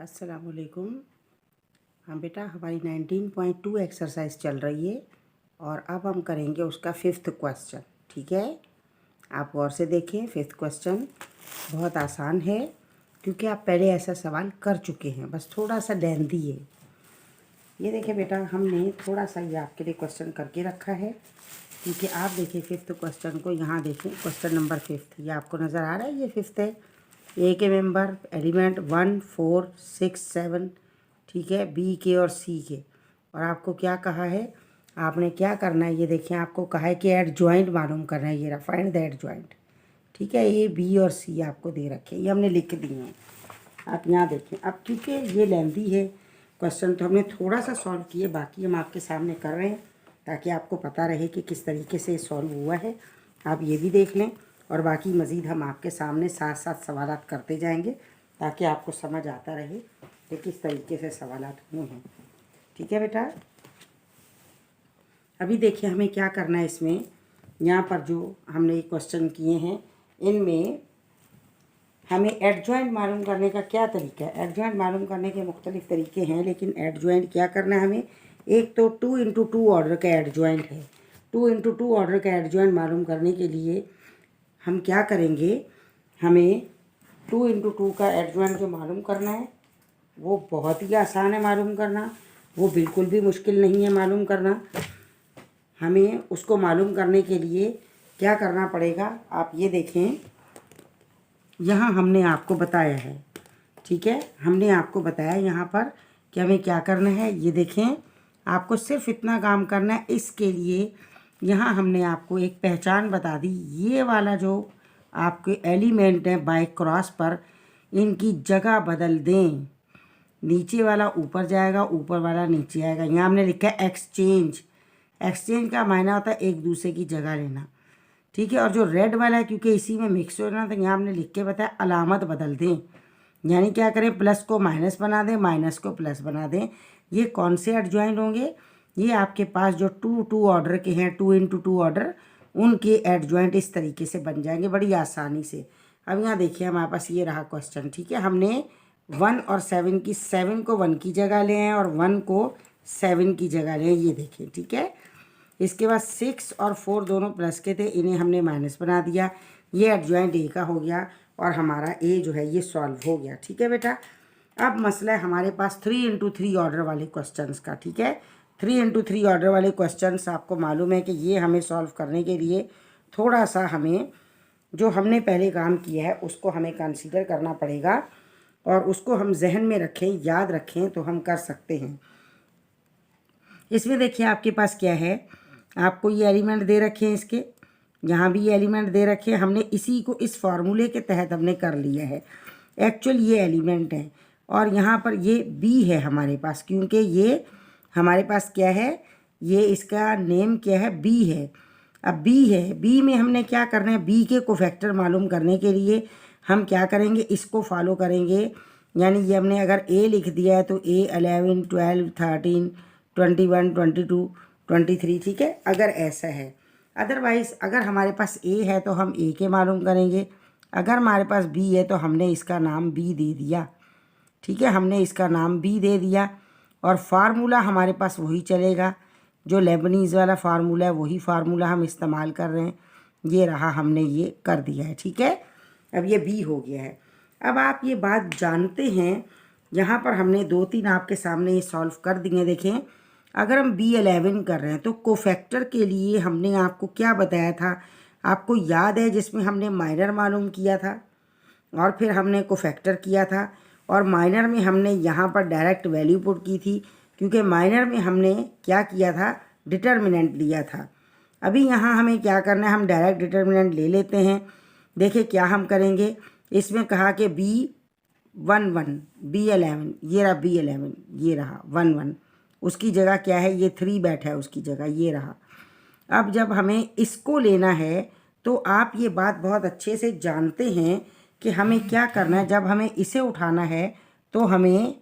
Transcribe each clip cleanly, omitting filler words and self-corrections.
अस्सलामुअलैकुम। हाँ बेटा, हमारी 19.2 एक्सरसाइज चल रही है और अब हम करेंगे उसका 5th क्वेश्चन। ठीक है, आप गौर से देखें। 5th क्वेश्चन बहुत आसान है क्योंकि आप पहले ऐसा सवाल कर चुके हैं, बस थोड़ा सा लेंथी है। ये देखिए बेटा, हमने थोड़ा सा ये आपके लिए क्वेश्चन करके रखा है क्योंकि आप देखिए 5th क्वेश्चन को, यहाँ देखें क्वेश्चन नंबर 5th, ये आपको नज़र आ रहा है, ये 5th है। ए के मेंबर एलिमेंट 1, 4, 6, 7, ठीक है, बी के और सी के। और आपको क्या कहा है, आपने क्या करना है, ये देखिए आपको कहा है कि एड जॉइंट मालूम करना है। ये रहा, फाइंड द एड जॉइंट। ठीक है, ए बी और सी आपको दे रखे, ये हमने लिख दिए हैं। आप यहाँ देखें। अब क्योंकि ये लेंथी है क्वेश्चन, तो हमने थोड़ा सा सॉल्व किए, बाकी हम आपके सामने कर रहे हैं ताकि आपको पता रहे कि किस तरीके से सॉल्व हुआ है। आप ये भी देख लें और बाकी मज़ीद हम आपके सामने साथ साथ सवालात करते जाएंगे ताकि आपको समझ आता रहे कि किस तरीके से सवालात हुए हैं। ठीक है बेटा, अभी देखिए हमें क्या करना है इसमें। यहाँ पर जो हमने क्वेश्चन किए हैं, इनमें हमें एडजॉइंट मालूम करने का क्या तरीका है। एडजॉइंट मालूम करने के मुख्तलिफ़ तरीके हैं, लेकिन एडजॉइंट क्या करना है हमें। एक तो 2 × 2 ऑर्डर का एडजॉइंट है। 2 × 2 ऑर्डर का एडजॉइंट मालूम करने के लिए हम क्या करेंगे, हमें 2 × 2 का एडजॉइंट जो मालूम करना है वो बहुत ही आसान है मालूम करना, वो बिल्कुल भी मुश्किल नहीं है मालूम करना। हमें उसको मालूम करने के लिए क्या करना पड़ेगा, आप ये देखें, यहाँ हमने आपको बताया है। ठीक है, हमने आपको बताया यहाँ पर कि हमें क्या करना है। ये देखें, आपको सिर्फ इतना काम करना है। इसके लिए यहाँ हमने आपको एक पहचान बता दी। ये वाला जो आपके एलिमेंट है बाय क्रॉस पर, इनकी जगह बदल दें। नीचे वाला ऊपर जाएगा, ऊपर वाला नीचे आएगा। यहाँ हमने लिखा है एक्सचेंज। एक्सचेंज का मायना होता है एक दूसरे की जगह लेना। ठीक है, और जो रेड वाला है क्योंकि इसी में मिक्स हो रहा, तो यहाँ हमने लिख के बताया अलामत बदल दें। यानी क्या करें, प्लस को माइनस बना दें, माइनस को प्लस बना दें। ये कौन से एडजॉइंट होंगे, ये आपके पास जो 2 ऑर्डर के हैं, 2 × 2 ऑर्डर, उनके एडजॉइंट इस तरीके से बन जाएंगे बड़ी आसानी से। अब यहाँ देखिए हमारे पास ये रहा क्वेश्चन। ठीक है, हमने 1 और 7 की, 7 को 1 की जगह ले हैं और 1 को 7 की जगह ले हैं। ये देखें, ठीक है। इसके बाद 6 और 4 दोनों प्लस के थे, इन्हें हमने माइनस बना दिया। ये एडजॉइंट ए का हो गया और हमारा ए जो है ये सॉल्व हो गया। ठीक है बेटा, अब मसला है हमारे पास 3 × 3 ऑर्डर वाले क्वेश्चंस का। ठीक है, 3 × 3 ऑर्डर वाले क्वेश्चंस आपको मालूम है कि ये हमें सॉल्व करने के लिए थोड़ा सा हमें जो हमने पहले काम किया है उसको हमें कंसीडर करना पड़ेगा और उसको हम जहन में रखें, याद रखें, तो हम कर सकते हैं। इसमें देखिए आपके पास क्या है, आपको ये एलिमेंट दे रखे हैं, इसके यहाँ भी ये एलिमेंट दे रखे हैं। हमने इसी को इस फार्मूले के तहत हमने कर लिया है। एक्चुअल ये एलिमेंट है और यहाँ पर ये बी है हमारे पास, क्योंकि ये हमारे पास क्या है, ये इसका नेम क्या है, बी है। अब बी है, बी में हमने क्या करना है, बी के कोफैक्टर मालूम करने के लिए हम क्या करेंगे, इसको फॉलो करेंगे। यानी ये हमने अगर ए लिख दिया है तो ए 11, 12, 13, 21, 22, 23। ठीक है, अगर ऐसा है। अदरवाइज़ अगर हमारे पास ए है तो हम ए के मालूम करेंगे। अगर हमारे पास बी है तो हमने इसका नाम बी दे दिया। ठीक है, हमने इसका नाम बी दे दिया और फार्मूला हमारे पास वही चलेगा, जो लेबनीज़ वाला फार्मूला है वही फार्मूला हम इस्तेमाल कर रहे हैं। ये रहा, हमने ये कर दिया है। ठीक है, अब ये बी हो गया है। अब आप ये बात जानते हैं, यहाँ पर हमने 2-3 आपके सामने ये सॉल्व कर दिए। देखें, अगर हम B11 कर रहे हैं तो कोफैक्टर के लिए हमने आपको क्या बताया था, आपको याद है, जिसमें हमने माइनर मालूम किया था और फिर हमने कोफैक्टर किया था। और माइनर में हमने यहाँ पर डायरेक्ट वैल्यू पुट की थी, क्योंकि माइनर में हमने क्या किया था, डिटर्मिनेंट लिया था। अभी यहाँ हमें क्या करना है, हम डायरेक्ट डिटर्मिनेंट ले लेते हैं। देखिए क्या हम करेंगे, इसमें कहा कि B11, B11, ये रहा B11, ये रहा 11, उसकी जगह क्या है, ये 3 बैठा है उसकी जगह, ये रहा। अब जब हमें इसको लेना है तो आप ये बात बहुत अच्छे से जानते हैं कि हमें क्या करना है। जब हमें इसे उठाना है तो हमें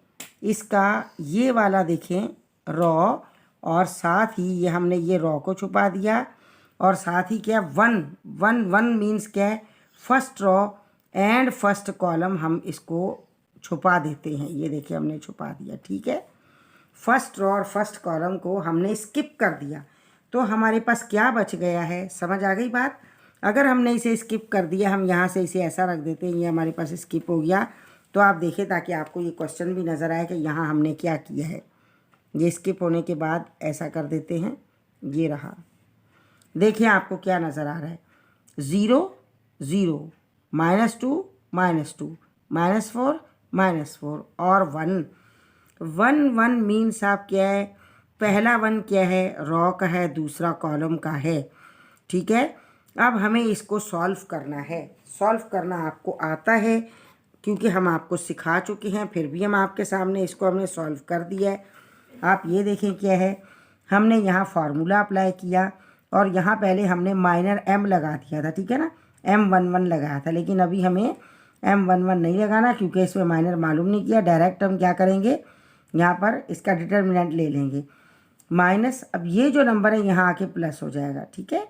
इसका ये वाला देखें रॉ, और साथ ही ये हमने ये रॉ को छुपा दिया, और साथ ही क्या 1 1 1 मीन्स क्या है, first raw and first column हम इसको छुपा देते हैं। ये देखिए हमने छुपा दिया, ठीक है। फर्स्ट रो और फर्स्ट कॉलम को हमने स्किप कर दिया, तो हमारे पास क्या बच गया है, समझ आ गई बात। अगर हमने इसे स्किप कर दिया, हम यहाँ से इसे ऐसा रख देते हैं, ये हमारे पास स्किप हो गया, तो आप देखिए ताकि आपको ये क्वेश्चन भी नज़र आए कि यहाँ हमने क्या किया है। ये स्किप होने के बाद ऐसा कर देते हैं, ये रहा। देखिए आपको क्या नज़र आ रहा है, 0 0 -2 -2 -4 -4 और 1 1 1 मीन्स आप क्या है, पहला 1 क्या है, रॉ का है, दूसरा कॉलम का है, ठीक है। अब हमें इसको सॉल्व करना है। सॉल्व करना आपको आता है क्योंकि हम आपको सिखा चुके हैं, फिर भी हम आपके सामने इसको हमने सॉल्व कर दिया है। आप ये देखें क्या है, हमने यहाँ फार्मूला अप्लाई किया और यहाँ पहले हमने माइनर m लगा दिया था, ठीक है ना, M11 लगाया था, लेकिन अभी हमें M11 नहीं लगाना क्योंकि इसमें माइनर मालूम नहीं किया। डायरेक्ट हम क्या करेंगे, यहाँ पर इसका डिटर्मिनेंट ले लेंगे माइनस। अब ये जो नंबर है यहाँ आके प्लस हो जाएगा, ठीक है,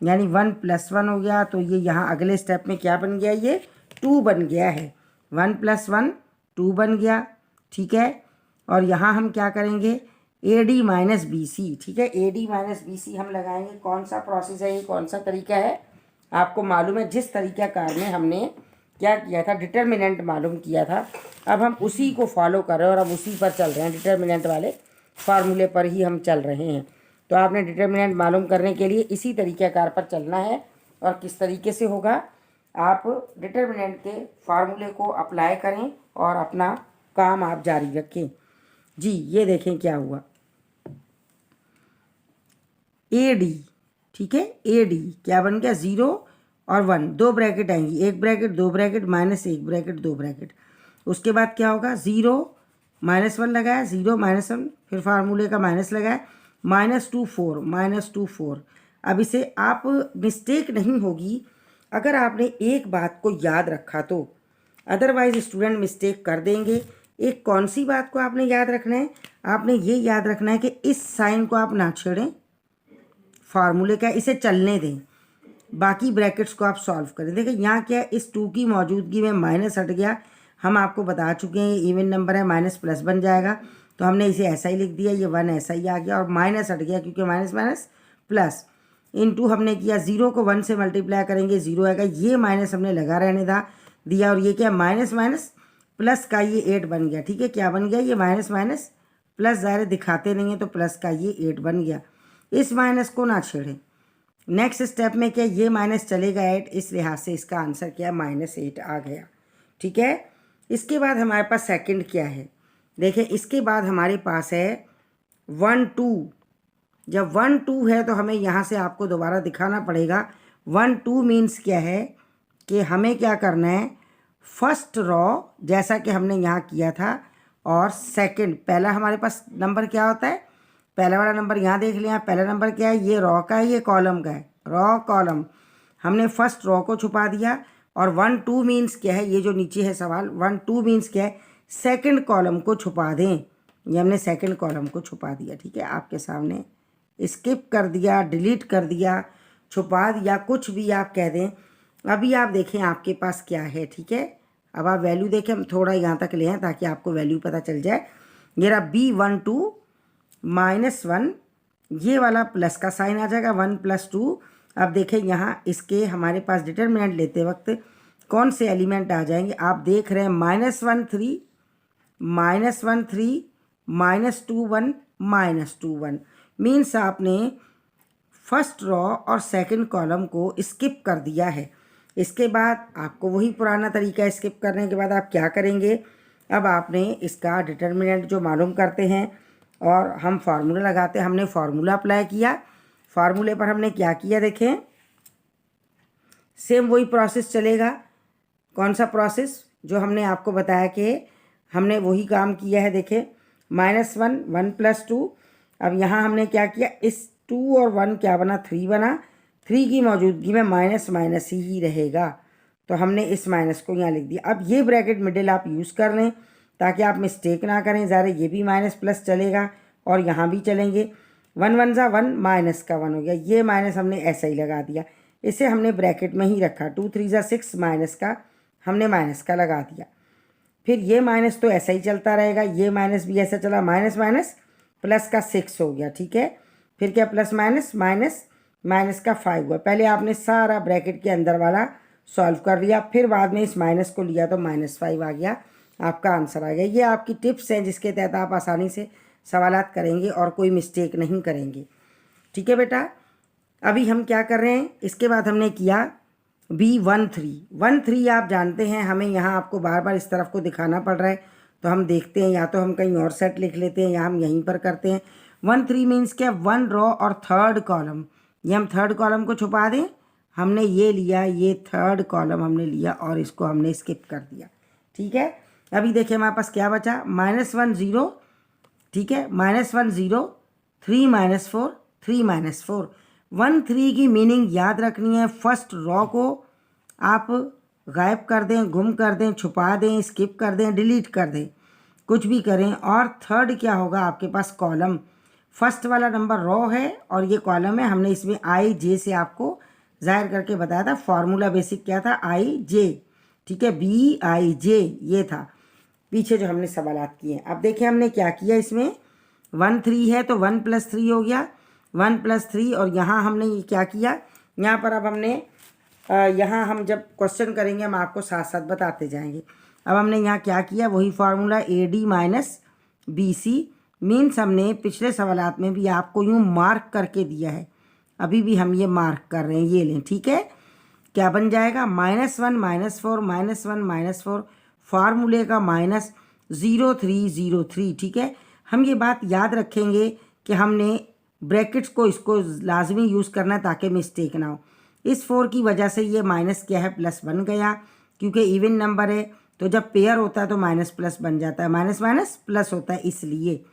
यानी 1 + 1 हो गया। तो ये यहाँ अगले स्टेप में क्या बन गया, ये 2 बन गया है। 1 + 1 2 बन गया, ठीक है। और यहाँ हम क्या करेंगे, AD - BC, ठीक है, AD - BC हम लगाएंगे। कौन सा प्रोसेस है ये, कौन सा तरीका है, आपको मालूम है। जिस तरीका कार में हमने क्या किया था, डिटर्मिनेंट मालूम किया था, अब हम उसी को फॉलो कर रहे हैं और अब उसी पर चल रहे हैं, डिटर्मिनेंट वाले फार्मूले पर ही हम चल रहे हैं। तो आपने डिटर्मिनेंट मालूम करने के लिए इसी तरीक़ाकार पर चलना है। और किस तरीके से होगा, आप डिटर्मिनेंट के फार्मूले को अप्लाई करें और अपना काम आप जारी रखें। जी ये देखें क्या हुआ, AD, ठीक है, AD क्या बन गया, 0 और 1, 2 ब्रैकेट आएंगी, 1 ब्रैकेट 2 ब्रैकेट -1 ब्रैकेट 2 ब्रैकेट। उसके बाद क्या होगा, 0 -1 लगाया, 0 -1, फिर फार्मूले का माइनस लगाया, -2 4 -2 4। अब इसे आप मिस्टेक नहीं होगी अगर आपने एक बात को याद रखा तो, अदरवाइज स्टूडेंट मिस्टेक कर देंगे। एक कौन सी बात को आपने याद रखना है, आपने ये याद रखना है कि इस साइन को आप ना छेड़ें, फार्मूले का इसे चलने दें, बाकी ब्रैकेट्स को आप सॉल्व करें। देखिए यहाँ क्या है, इस 2 की मौजूदगी में माइनस हट गया। हम आपको बता चुके हैं ये इवन नंबर है, माइनस प्लस बन जाएगा, तो हमने इसे ऐसा ही लिख दिया, ये 1 ऐसा ही आ गया और माइनस हट गया क्योंकि माइनस माइनस प्लस। इनटू हमने किया, 0 को 1 से मल्टीप्लाई करेंगे 0 आएगा, ये माइनस हमने लगा रहने दिया और ये क्या माइनस माइनस प्लस का ये 8 बन गया, ठीक है। क्या बन गया, ये माइनस माइनस प्लस, ज़ाहिर दिखाते नहीं है तो प्लस का ये 8 बन गया। इस माइनस को ना छेड़ें। नेक्स्ट स्टेप में क्या, ये माइनस चलेगा 8, इस लिहाज से इसका आंसर क्या है, -8 आ गया, ठीक है। इसके बाद हमारे पास सेकंड क्या है, देखिए इसके बाद हमारे पास है 1 2। जब 1 2 है तो हमें यहाँ से आपको दोबारा दिखाना पड़ेगा। 1 2 मीन्स क्या है कि हमें क्या करना है, फर्स्ट रॉ जैसा कि हमने यहाँ किया था और सेकंड, पहला हमारे पास नंबर क्या होता है, पहला वाला नंबर यहाँ देख लिया, पहला नंबर क्या है, ये रॉ का है, ये कॉलम का है, रॉ कॉलम। हमने फर्स्ट रॉ को छुपा दिया। और 1 2 मीन्स क्या है, ये जो नीचे है सवाल, 1 2 मीन्स क्या है, सेकंड कॉलम को छुपा दें। ये हमने सेकंड कॉलम को छुपा दिया, ठीक है, आपके सामने स्किप कर दिया, डिलीट कर दिया, छुपा दिया, कुछ भी आप कह दें। अभी आप देखें आपके पास क्या है, ठीक है। अब आप वैल्यू देखें, हम थोड़ा यहाँ तक ले आए ताकि आपको वैल्यू पता चल जाए। ये रहा B12 -1, ये वाला प्लस का साइन आ जाएगा, 1 + 2। अब देखें यहाँ इसके हमारे पास डिटर्मिनेंट लेते वक्त कौन से एलिमेंट आ जाएंगे, आप देख रहे हैं -1 3 -1 3 -2 1 -2 1। मीन्स आपने फर्स्ट रॉ और सेकंड कॉलम को स्किप कर दिया है। इसके बाद आपको वही पुराना तरीका, स्किप करने के बाद आप क्या करेंगे, अब आपने इसका डिटर्मिनेंट जो मालूम करते हैं और हम फार्मूला लगाते हैं, हमने फार्मूला अप्लाई किया। फार्मूले पर हमने क्या किया, देखें सेम वही प्रोसेस चलेगा। कौन सा प्रोसेस, जो हमने आपको बताया कि हमने वही काम किया है। देखें -1 1 + 2। अब यहाँ हमने क्या किया, इस 2 और 1 क्या बना, 3 बना। 3 की मौजूदगी में माइनस माइनस ही रहेगा, तो हमने इस माइनस को यहाँ लिख दिया। अब ये ब्रैकेट मिडिल आप यूज़ कर लें ताकि आप मिस्टेक ना करें। ज़ाहिर ये भी माइनस प्लस चलेगा और यहाँ भी चलेंगे। 1 1 ज़ा 1, माइनस का 1 हो गया, ये माइनस हमने ऐसा ही लगा दिया, इसे हमने ब्रैकेट में ही रखा। 2 3 ज़ा 6, माइनस का हमने माइनस का लगा दिया। फिर ये माइनस तो ऐसा ही चलता रहेगा, ये माइनस भी ऐसा चला, माइनस माइनस प्लस का 6 हो गया, ठीक है। फिर क्या प्लस माइनस माइनस माइनस का 5 हुआ। पहले आपने सारा ब्रैकेट के अंदर वाला सॉल्व कर लिया, फिर बाद में इस माइनस को लिया तो -5 आ गया, आपका आंसर आ गया। ये आपकी टिप्स हैं जिसके तहत आप आसानी से सवालात करेंगे और कोई मिस्टेक नहीं करेंगे, ठीक है बेटा। अभी हम क्या कर रहे हैं, इसके बाद हमने किया B13 आप जानते हैं, हमें यहाँ आपको बार बार इस तरफ को दिखाना पड़ रहा है, तो हम देखते हैं या तो हम कहीं और सेट लिख लेते हैं या हम यहीं पर करते हैं। 13 मीन्स क्या, 1 रो और 3rd कॉलम। ये हम 3rd कॉलम को छुपा दें, हमने ये लिया, ये 3rd कॉलम हमने लिया और इसको हमने स्किप कर दिया, ठीक है। अभी देखिए हमारे पास क्या बचा, -1 0, ठीक है, -1 0, 3 -4, 3 -4। 13 की मीनिंग याद रखनी है, फर्स्ट रो को आप गायब कर दें, गुम कर दें, छुपा दें, स्किप कर दें, डिलीट कर दें, कुछ भी करें। और 3rd क्या होगा आपके पास, कॉलम। फर्स्ट वाला नंबर रो है और ये कॉलम है, हमने इसमें IJ से आपको जाहिर करके बताया था। फॉर्मूला बेसिक क्या था, IJ, ठीक है, BIJ ये था पीछे जो हमने सवालात किए। अब देखिए हमने क्या किया, इसमें 13 है तो 1 + 3 हो गया, 1 + 3। और यहाँ हमने ये क्या किया, यहाँ पर अब हमने यहाँ हम जब क्वेश्चन करेंगे हम आपको साथ साथ बताते जाएंगे। अब हमने यहाँ क्या किया, वही फार्मूला AD - BC मीन्स हमने पिछले सवालात में भी आपको यूँ मार्क करके दिया है, अभी भी हम ये मार्क कर रहे हैं, ये लें, ठीक है। क्या बन जाएगा, -1 -4 -1 -4 फार्मूले का -0303, ठीक है। हम ये बात याद रखेंगे कि हमने ब्रैकेट्स को इसको लाजमी यूज़ करना है ताकि मिस्टेक ना हो। इस 4 की वजह से ये माइनस क्या है, प्लस बन गया, क्योंकि इवन नंबर है तो जब पेयर होता है तो माइनस प्लस बन जाता है, माइनस माइनस प्लस होता है इसलिए।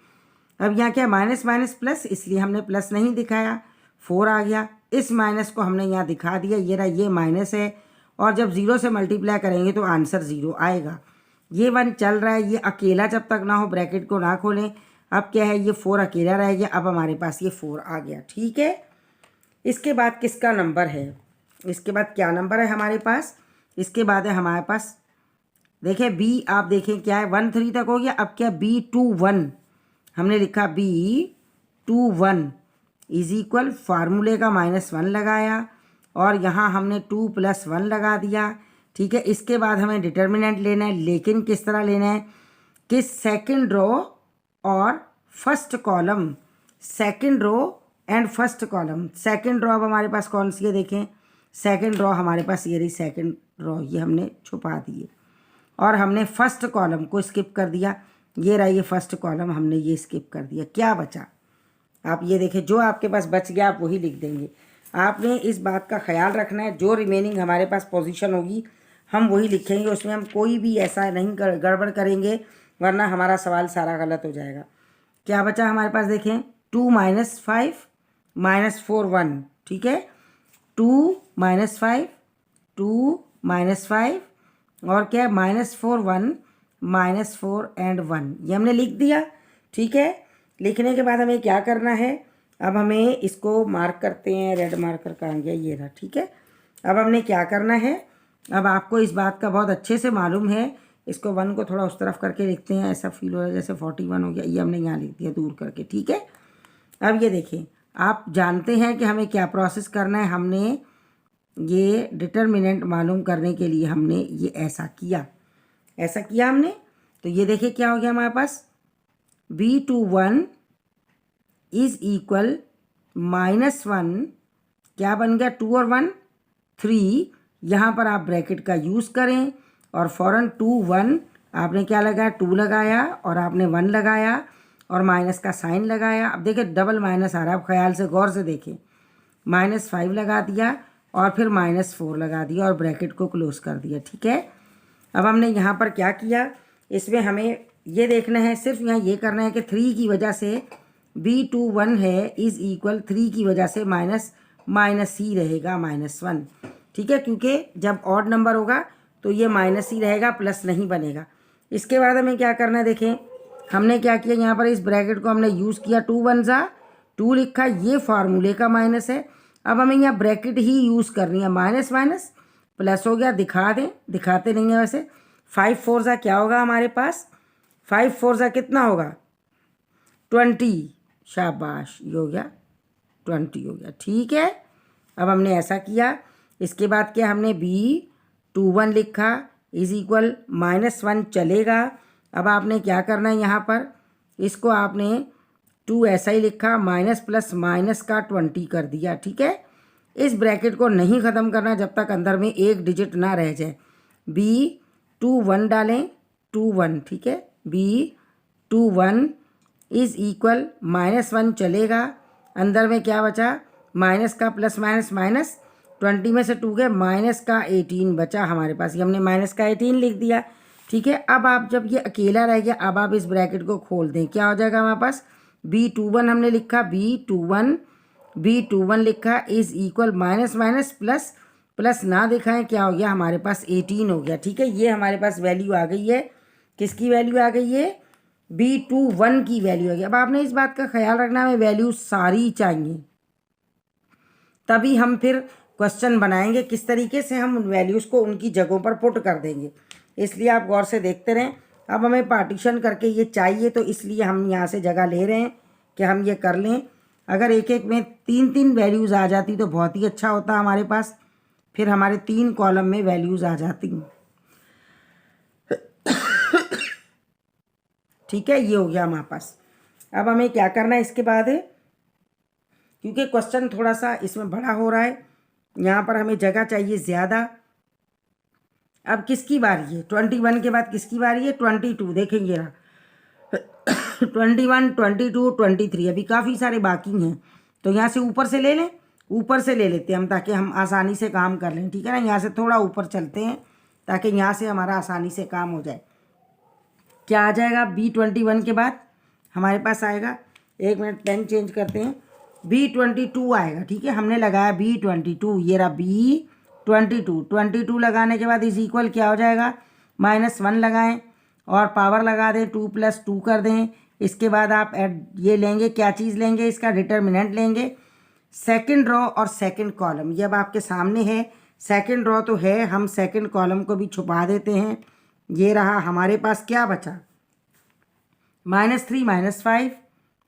अब यहाँ क्या, माइनस माइनस प्लस, इसलिए हमने प्लस नहीं दिखाया, 4 आ गया। इस माइनस को हमने यहाँ दिखा दिया, ये रहा, ये माइनस है और जब 0 से मल्टीप्लाई करेंगे तो आंसर 0 आएगा। ये 1 चल रहा है, ये अकेला जब तक ना हो ब्रैकेट को ना खोलें। अब क्या है, ये 4 अकेला रह गया, अब हमारे पास ये 4 आ गया, ठीक है। इसके बाद किसका नंबर है, इसके बाद क्या नंबर है हमारे पास, इसके बाद है हमारे पास, देखिए B, आप देखें क्या है, 13 तक हो गया। अब क्या, B21 हमने लिखा, B21 इज इक्वल, फार्मूले का -1 लगाया और यहाँ हमने 2 + 1 लगा दिया, ठीक है। इसके बाद हमें डिटर्मिनेंट लेना है, लेकिन किस तरह लेना है कि सेकंड रो और first column, second row and first column. Second row अब हमारे पास कौन सी है, देखें सेकंड रो हमारे पास ये रही, सेकंड रो ये हमने छुपा दिए और हमने फर्स्ट कॉलम को स्किप कर दिया, ये रहा ये फर्स्ट कॉलम, हमने ये स्किप कर दिया। क्या बचा, आप ये देखें, जो आपके पास बच गया आप वही लिख देंगे। आपने इस बात का ख्याल रखना है, जो रिमेनिंग हमारे पास पोजीशन होगी हम वही लिखेंगे, उसमें हम कोई भी ऐसा नहीं गड़बड़ करेंगे, वरना हमारा सवाल सारा गलत हो जाएगा। क्या बचा हमारे पास, देखें 2 - 5 -4 1, ठीक है, 2 - 5 2 - 5 और क्या है, -4 1 -4 एंड 1, ये हमने लिख दिया, ठीक है। लिखने के बाद हमें क्या करना है, अब हमें इसको मार्क करते हैं, रेड मार्कर कहाँ गया, ये रहा, ठीक है। अब हमने क्या करना है, अब आपको इस बात का बहुत अच्छे से मालूम है, इसको 1 को थोड़ा उस तरफ करके लिखते हैं, ऐसा फील हो रहा है जैसे 41 हो गया, ये हमने यहाँ लिख दिया दूर करके, ठीक है। अब ये देखिए, आप जानते हैं कि हमें क्या प्रोसेस करना है, हमने ये डिटर्मिनेंट मालूम करने के लिए हमने ये ऐसा किया हमने, तो ये देखिए क्या हो गया हमारे पास, B21 इज इक्वल -1, क्या बन गया, 2 और 1 3, यहाँ पर आप ब्रैकेट का यूज़ करें और फ़ौरन 2 1 आपने क्या लगाया, 2 लगाया और आपने 1 लगाया और माइनस का साइन लगाया। अब देखिए डबल माइनस आ रहा है, आप ख्याल से गौर से देखें, -5 लगा दिया और फिर -4 लगा दिया और ब्रैकेट को क्लोज कर दिया, ठीक है। अब हमने यहाँ पर क्या किया, इसमें हमें ये देखना है, सिर्फ यहाँ ये करना है कि 3 की वजह से B21 है इज़ इक्वल 3 की वजह से माइनस ही रहेगा -1, ठीक है, क्योंकि जब ऑड नंबर होगा तो ये माइनस ही रहेगा, प्लस नहीं बनेगा। इसके बाद हमें क्या करना है, देखें हमने क्या किया, यहाँ पर इस ब्रैकेट को हमने यूज़ किया, 2 1 ज़ा 2 लिखा, ये फार्मूले का माइनस है। अब हमें यहाँ ब्रैकेट ही यूज़ करनी है, माइनस माइनस प्लस हो गया, दिखा दें, दिखाते नहीं है वैसे, 5 4 ज़ा क्या होगा हमारे पास, 5 4 ज़ा कितना होगा 20, शाबाश, ये हो गया 20 हो गया। ठीक है, अब हमने ऐसा किया। इसके बाद क्या हमने B21 लिखा इज इक्वल -1 चलेगा। अब आपने क्या करना है, यहाँ पर इसको आपने 2 ऐसा ही लिखा, माइनस प्लस माइनस का 20 कर दिया। ठीक है, इस ब्रैकेट को नहीं ख़त्म करना जब तक अंदर में एक डिजिट ना रह जाए। B21 डालें, 21, ठीक है, B21 इज इक्वल -1 चलेगा। अंदर में क्या बचा, माइनस का प्लस माइनस माइनस, 20 में से 2 गए, माइनस का 18 बचा हमारे पास, ये हमने माइनस का 18 लिख दिया। ठीक है, अब आप जब ये अकेला रह गया, अब आप इस ब्रैकेट को खोल दें, क्या हो जाएगा हमारे पास, B21 हमने लिखा, B21 लिखा is equal minus minus plus plus ना दिखाएं, क्या हो गया हमारे पास 18 हो गया। ठीक है, ये हमारे पास वैल्यू आ गई है, किसकी वैल्यू आ गई है, B21 की वैल्यू आ गई। अब आपने इस बात का ख्याल रखना है, वैल्यू सारी चाहिए, तभी हम फिर क्वेश्चन बनाएंगे किस तरीके से हम उन वैल्यूज़ को उनकी जगहों पर पुट कर देंगे। इसलिए आप गौर से देखते रहें। अब हमें पार्टीशन करके ये चाहिए, तो इसलिए हम यहाँ से जगह ले रहे हैं कि हम ये कर लें। अगर एक एक में 3 वैल्यूज़ आ जाती तो बहुत ही अच्छा होता हमारे पास, फिर हमारे 3 कॉलम में वैल्यूज़ आ जाती। ठीक है, ये हो गया हमारे पास। अब हमें क्या करना है इसके बाद, क्योंकि क्वेश्चन थोड़ा सा इसमें बड़ा हो रहा है, यहाँ पर हमें जगह चाहिए ज़्यादा। अब किसकी बारी है, 21 के बाद किसकी बारी है, 22, देखेंगे ना 21, 22, 23, अभी काफ़ी सारे बाकी हैं, तो यहाँ से ऊपर से ले लें, ऊपर से ले लेते हैं हम, ताकि हम आसानी से काम कर लें। ठीक है ना, यहाँ से थोड़ा ऊपर चलते हैं ताकि यहाँ से हमारा आसानी से काम हो जाए। क्या आ जाएगा, B21 के बाद हमारे पास आएगा, 1 मिनट पेन चेंज करते हैं, B22 आएगा। ठीक है, हमने लगाया B22, ये रहा B22 लगाने के बाद इज इक्वल क्या हो जाएगा, -1 लगाएं और पावर लगा दें, 2 + 2 कर दें। इसके बाद आप ये लेंगे, क्या चीज़ लेंगे, इसका डिटर्मिनेंट लेंगे, सेकंड रो और सेकंड कॉलम। ये अब आपके सामने है, सेकंड रो तो है, हम सेकंड कॉलम को भी छुपा देते हैं। ये रहा हमारे पास, क्या बचा, -3 -5,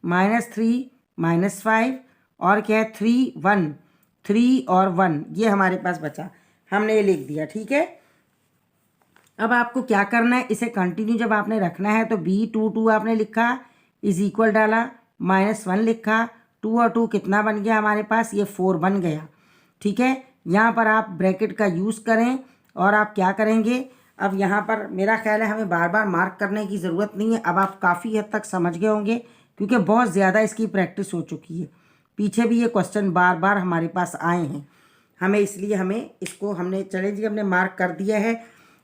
-3 -5 और क्या है 3 1, 3 और 1, ये हमारे पास बचा, हमने ये लिख दिया। ठीक है, अब आपको क्या करना है, इसे कंटिन्यू जब आपने रखना है तो B22 आपने लिखा इज इक्वल डाला, -1 लिखा, 2 और 2 कितना बन गया हमारे पास, ये 4 बन गया। ठीक है, यहाँ पर आप ब्रैकेट का यूज़ करें और आप क्या करेंगे, अब यहाँ पर मेरा ख्याल है हमें बार बार मार्क करने की ज़रूरत नहीं है। अब आप काफ़ी हद तक समझ गए होंगे, क्योंकि बहुत ज़्यादा इसकी प्रैक्टिस हो चुकी है, पीछे भी ये क्वेश्चन बार बार हमारे पास आए हैं हमें, इसलिए हमें इसको हमने चले जी हमने मार्क कर दिया है।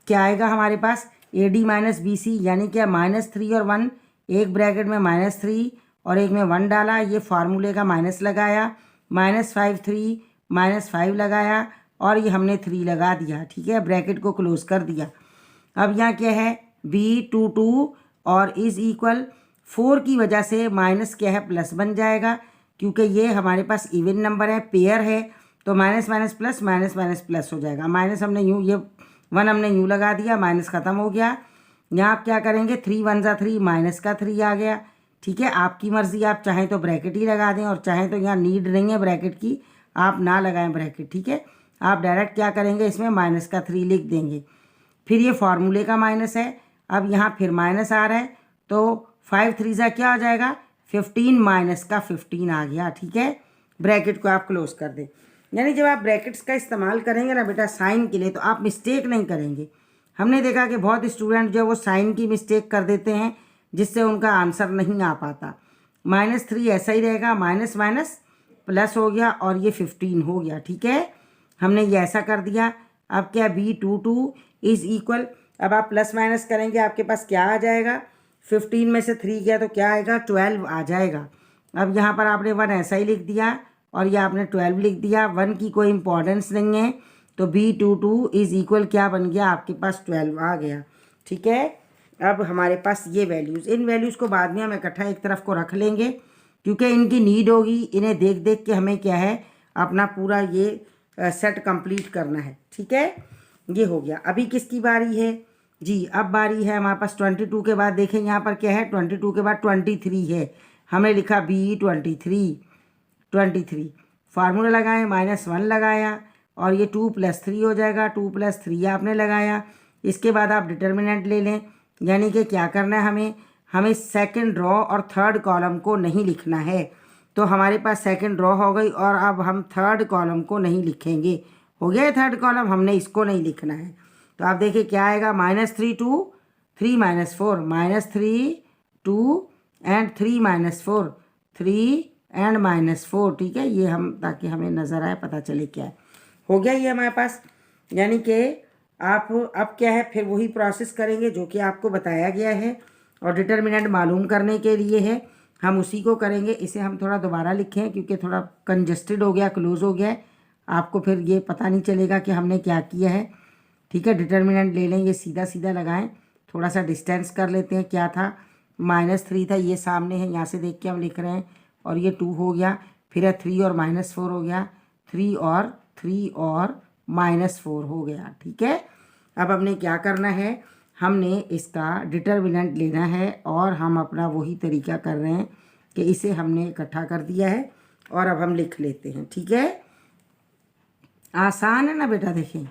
क्या आएगा हमारे पास, AD - BC, यानी क्या -3 और 1, एक ब्रैकेट में -3 और एक में 1 डाला, ये फार्मूले का माइनस लगाया, -5 3 -5 लगाया और ये हमने 3 लगा दिया। ठीक है, ब्रैकेट को क्लोज कर दिया। अब यहाँ क्या है, B22 और इज इक्वल 4 की वजह से माइनस क्या है, प्लस बन जाएगा, क्योंकि ये हमारे पास इवन नंबर है, पेयर है, तो minus minus plus minus minus plus हो जाएगा। माइनस हमने यूँ, ये 1 हमने यूँ लगा दिया, माइनस ख़त्म हो गया। यहाँ आप क्या करेंगे, 3 1 ज़ा 3, माइनस का 3 आ गया। ठीक है, आपकी मर्ज़ी, आप चाहें तो ब्रैकेट ही लगा दें और चाहें तो यहाँ नीड नहीं है ब्रैकेट की, आप ना लगाएं ब्रैकेट। ठीक है, आप डायरेक्ट क्या करेंगे, इसमें माइनस का 3 लिख देंगे, फिर ये फार्मूले का माइनस है। अब यहाँ फिर माइनस आ रहा है, तो 5 3 ज़ा क्या आ जाएगा, 15, माइनस का 15 आ गया। ठीक है, ब्रैकेट को आप क्लोज कर दें। यानी जब आप ब्रैकेट्स का इस्तेमाल करेंगे ना बेटा साइन के लिए, तो आप मिस्टेक नहीं करेंगे। हमने देखा कि बहुत स्टूडेंट जो है वो साइन की मिस्टेक कर देते हैं, जिससे उनका आंसर नहीं आ पाता। -3 ऐसा ही रहेगा, माइनस माइनस प्लस हो गया और ये 15 हो गया। ठीक है, हमने ये ऐसा कर दिया। अब क्या, B22 इज इक्वल, अब आप प्लस माइनस करेंगे, आपके पास क्या आ जाएगा, 15 में से 3 गया तो क्या आएगा, 12 आ जाएगा। अब यहाँ पर आपने 1 ऐसा ही लिख दिया और ये आपने 12 लिख दिया, 1 की कोई इंपॉर्टेंस नहीं है, तो B22 इज इक्वल क्या बन गया, आपके पास 12 आ गया। ठीक है, अब हमारे पास ये वैल्यूज़, इन वैल्यूज़ को बाद में हम इकट्ठा एक तरफ को रख लेंगे, क्योंकि इनकी नीड होगी, इन्हें देख देख के हमें क्या है, अपना पूरा ये सेट कंप्लीट करना है। ठीक है, ये हो गया। अभी किसकी बारी है, जी। अब बारी है हमारे पास 22 के बाद, देखें यहाँ पर क्या है, 22 के बाद 23 है, हमने लिखा B23 फार्मूला लगाएं, -1 लगाया और ये 2 + 3 हो जाएगा, 2 + 3 आपने लगाया। इसके बाद आप डिटर्मिनेंट ले लें, यानी कि क्या करना है, हमें सेकंड रो और थर्ड कॉलम को नहीं लिखना है। तो हमारे पास सेकंड रो हो गई और अब हम थर्ड कॉलम को नहीं लिखेंगे। हो गया थर्ड कॉलम, हमने इसको नहीं लिखना है। तो आप देखिए क्या आएगा, -3 2 3 -4 -3 2 एंड 3 -4 3 एंड -4। ठीक है, ये हम ताकि हमें नज़र आए, पता चले क्या है। हो गया ये हमारे पास, यानी कि आप अब क्या है, फिर वही प्रोसेस करेंगे जो कि आपको बताया गया है और डिटर्मिनेंट मालूम करने के लिए है, हम उसी को करेंगे। इसे हम थोड़ा दोबारा लिखें क्योंकि थोड़ा कंजस्टेड हो गया, क्लोज हो गया है, आपको फिर ये पता नहीं चलेगा कि हमने क्या किया है। ठीक है, डिटर्मिनेंट ले लें, ये सीधा सीधा लगाएं, थोड़ा सा डिस्टेंस कर लेते हैं। क्या था, -3 था, ये सामने है, यहाँ से देख के हम लिख रहे हैं, और ये 2 हो गया, फिर है 3 और -4 हो गया, 3 और -4 हो गया। ठीक है, अब हमने क्या करना है, हमने इसका डिटर्मिनेंट लेना है और हम अपना वही तरीका कर रहे हैं कि इसे हमने इकट्ठा कर दिया है और अब हम लिख लेते हैं। ठीक है, आसान है ना बेटा, देखें,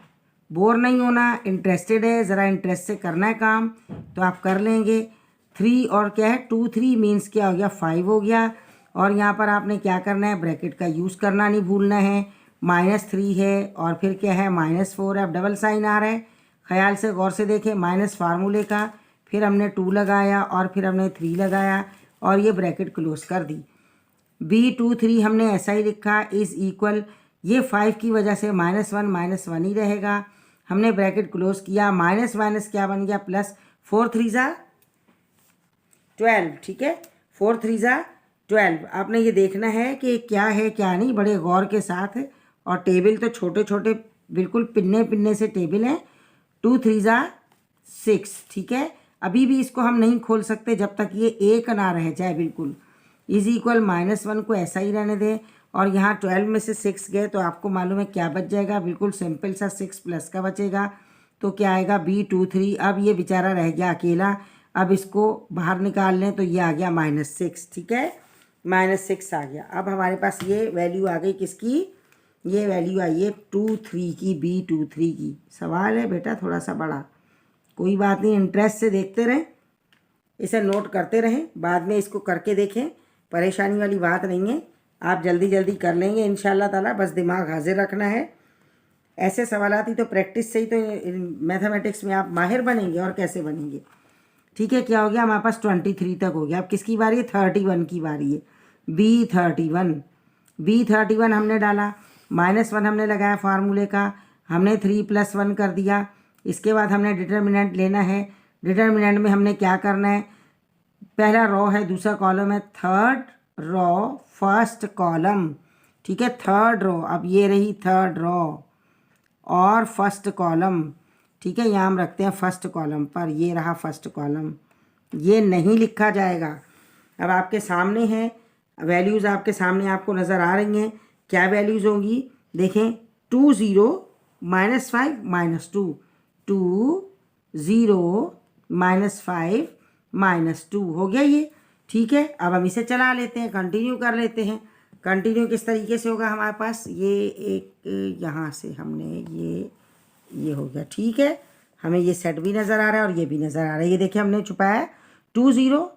बोर नहीं होना, इंटरेस्टेड है, ज़रा इंटरेस्ट से करना है काम तो आप कर लेंगे। 3 और क्या है, 2 3 मीन्स क्या हो गया, 5 हो गया। और यहाँ पर आपने क्या करना है, ब्रैकेट का यूज़ करना नहीं भूलना है। -3 है और फिर क्या है, -4 है, अब डबल साइन आ रहा है, ख्याल से गौर से देखें, माइनस फार्मूले का, फिर हमने 2 लगाया और फिर हमने 3 लगाया और ये ब्रैकेट क्लोज कर दी। B23 हमने ऐसा ही लिखा, इज़ इक्वल, ये 5 की वजह से -1 ही रहेगा, हमने ब्रैकेट क्लोज किया, माइनस माइनस क्या बन गया, प्लस, 4 3 ज़ा 12। ठीक है, 4 3 ज़ा 12। आपने ये देखना है कि क्या है क्या नहीं, बड़े गौर के साथ, और टेबल तो छोटे छोटे बिल्कुल पिन्ने पिन्ने से टेबल हैं। 2 3 ज़ा 6। ठीक है, अभी भी इसको हम नहीं खोल सकते जब तक ये एक ना रह जाए बिल्कुल। इज़ इक्वल -1 को ऐसा ही रहने दें और यहाँ 12 में से 6 गए तो आपको मालूम है क्या बच जाएगा, बिल्कुल सिंपल सा 6 प्लस का बचेगा। तो क्या आएगा, B23। अब ये बेचारा रह गया अकेला, अब इसको बाहर निकाल लें तो ये आ गया -6। ठीक है, -6 आ गया। अब हमारे पास ये वैल्यू आ गई किसकी, ये वैल्यू आई है 23 की, B23 की। सवाल है बेटा थोड़ा सा बड़ा, कोई बात नहीं, इंटरेस्ट से देखते रहें, इसे नोट करते रहें, बाद में इसको करके देखें, परेशानी वाली बात नहीं है, आप जल्दी जल्दी कर लेंगे इंशाल्लाह ताला, बस दिमाग हाजिर रखना है। ऐसे सवालात ही तो प्रैक्टिस से ही तो मैथमेटिक्स में आप माहिर बनेंगे, और कैसे बनेंगे। ठीक है, क्या हो गया, हमारे पास 23 तक हो गया। अब किसकी बारी है, 31 की बारी है, B31 हमने डाला, -1 हमने लगाया फार्मूले का, हमने 3 + 1 कर दिया। इसके बाद हमने डिटर्मिनेंट लेना है, डिटर्मिनेंट में हमने क्या करना है, पहला रो है, दूसरा कॉलम है, थर्ड रो फर्स्ट कॉलम। ठीक है, थर्ड रो, अब ये रही थर्ड रो और फर्स्ट कॉलम। ठीक है, यहाँ हम रखते हैं फर्स्ट कॉलम पर, ये रहा फर्स्ट कॉलम, ये नहीं लिखा जाएगा। अब आपके सामने है वैल्यूज़, आपके सामने आपको नज़र आ रही हैं, क्या वैल्यूज़ होंगी, देखें, 2 0 -5 -2, 2 0 -5 -2 हो गया ये। ठीक है, अब हम इसे चला लेते हैं, कंटिन्यू कर लेते हैं। कंटिन्यू किस तरीके से होगा, हमारे पास ये एक यहाँ से हमने ये हो गया। ठीक है, हमें ये सेट भी नज़र आ रहा है और ये भी नज़र आ रहा है, ये देखिए हमने छुपाया 2 0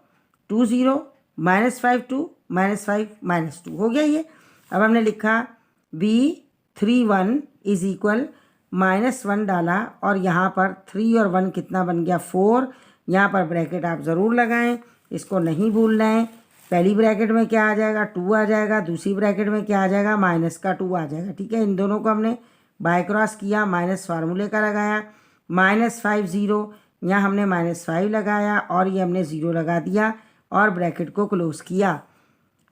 -5 2 -5 -2 हो गया ये। अब हमने लिखा B31 इज़ इक्वल, -1 डाला और यहाँ पर 3 और 1 कितना बन गया, 4। यहाँ पर ब्रैकेट आप ज़रूर लगाएं, इसको नहीं भूलना है। पहली ब्रैकेट में क्या आ जाएगा, 2 आ जाएगा, दूसरी ब्रैकेट में क्या आ जाएगा, -2 आ जाएगा। ठीक है, इन दोनों को हमने बाय क्रॉस किया, माइनस फार्मूले का लगाया, -5 0, यहाँ हमने -5 लगाया और ये हमने 0 लगा दिया और ब्रैकेट को क्लोज किया।